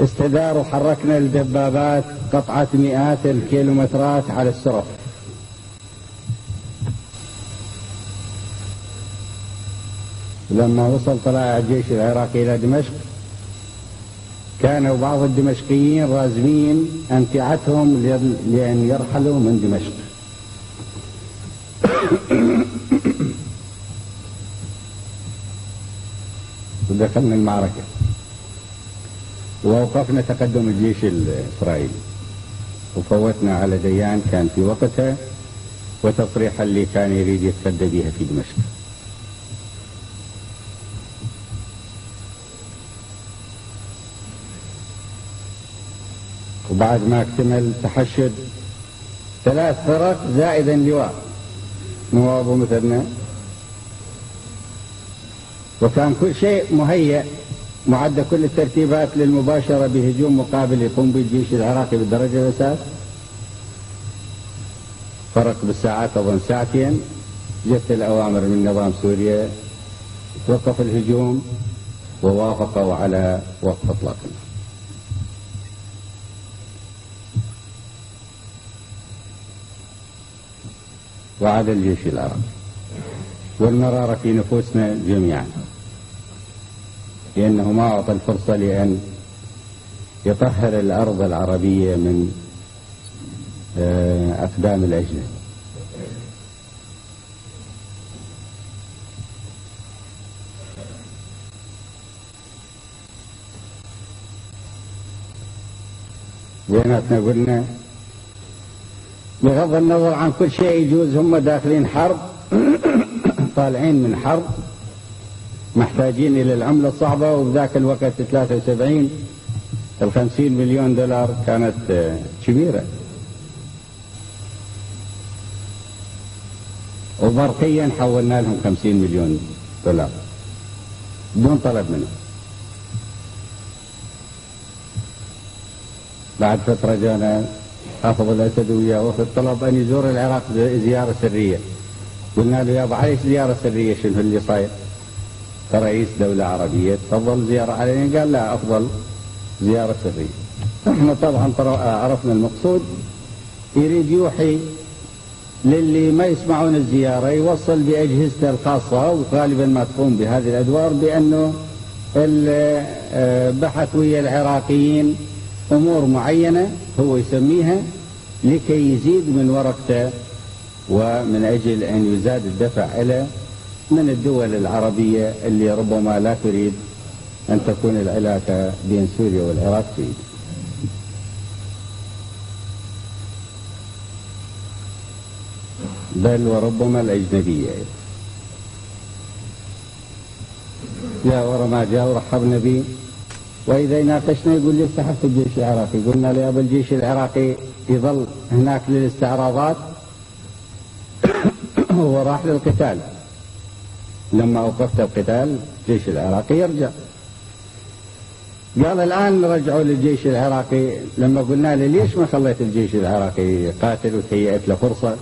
استدار وحركنا الدبابات قطعة مئات الكيلومترات على السرف. لما وصل طلائع الجيش العراقي إلى دمشق كانوا بعض الدمشقيين رازمين أمتعتهم لأن يرحلوا من دمشق. ودخلنا المعركة ووقفنا تقدم الجيش الإسرائيلي وفوتنا على ديان كان في وقتها وتصريح اللي كان يريد يتفدى بها في دمشق. وبعد ما اكتمل تحشد 3 فرق زائدا لواء نواب ومثنى، وكان كل شيء مهيأ معد كل الترتيبات للمباشرة بهجوم مقابل يقوم به الجيش العراقي بالدرجة الأساس. فرق بالساعات أظن ساعتين جت الأوامر من نظام سوريا توقف الهجوم ووافقوا على وقف إطلاق النار. وعاد الجيش العراقي والمرارة في نفوسنا جميعا لأنه ما أعطى الفرصة لأن يطهر الأرض العربية من أقدام الأجنبي. بيناتنا قلنا بغض النظر عن كل شيء يجوز هم داخلين حرب طالعين من حرب محتاجين إلى العملة الصعبة، وبذاك الوقت 73 ال50 مليون دولار كانت كبيرة، وبرقيا حولنا لهم 50 مليون دولار بدون طلب منهم. بعد فترة جانا حافظ الأسد وياه وفد طلب أن يزور العراق زيارة سرية. قلنا له يابا عليش زيارة سرية؟ شنو اللي صاير؟ كرئيس دولة عربية تفضل زيارة علينا. قال لا، أفضل زيارة سرية. احنا طبعا عرفنا المقصود، يريد يوحي للي ما يسمعون الزيارة يوصل بأجهزته الخاصة وغالبا ما تقوم بهذه الأدوار بأنه بحث ويا العراقيين أمور معينة هو يسميها لكي يزيد من ورقته ومن أجل أن يزاد الدفع إلى من الدول العربية اللي ربما لا تريد أن تكون العلاقة بين سوريا والعراق جيدة. بل وربما الأجنبية. جاء ورا ما جاء ورحبنا به، وإذا يناقشنا يقول لي استحفت الجيش العراقي. قلنا له يا الجيش العراقي يظل هناك للاستعراضات هو راح للقتال. لما أوقفت القتال الجيش العراقي يرجع. قال الآن رجعوا للجيش العراقي. لما قلنا له ليش ما خليت الجيش العراقي يقاتل وتهيأت له فرصة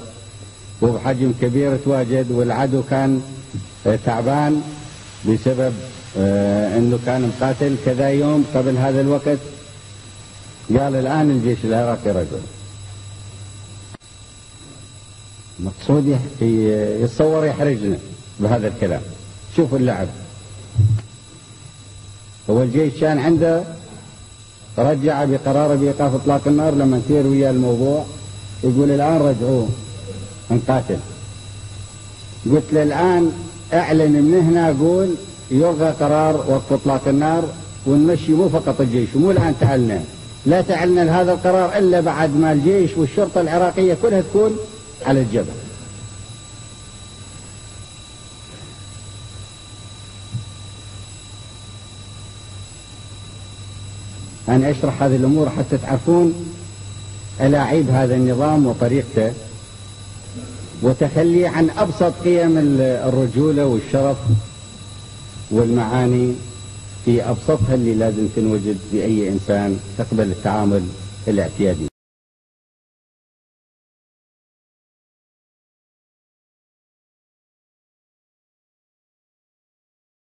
وبحجم كبير تواجد والعدو كان تعبان بسبب انه كان مقاتل كذا يوم قبل هذا الوقت. قال الآن الجيش العراقي رجع. مقصود يتصور يحرجنا بهذا الكلام. شوفوا اللعب. هو الجيش كان عنده رجع بقرار بإيقاف إطلاق النار لما نثير ويا الموضوع يقول الآن رجعوه نقاتل. قلت له الآن اعلن من هنا، قول يلغى قرار وقف إطلاق النار ونمشي مو فقط الجيش، ومو الآن تعلنا، لا تعلنا لهذا القرار إلا بعد ما الجيش والشرطة العراقية كلها تكون على الجبل. أنا أشرح هذه الأمور حتى تعرفون ألاعيب هذا النظام وطريقته وتخلي عن أبسط قيم الرجولة والشرف والمعاني في أبسطها اللي لازم تنوجد بأي إنسان تقبل التعامل الاعتيادي.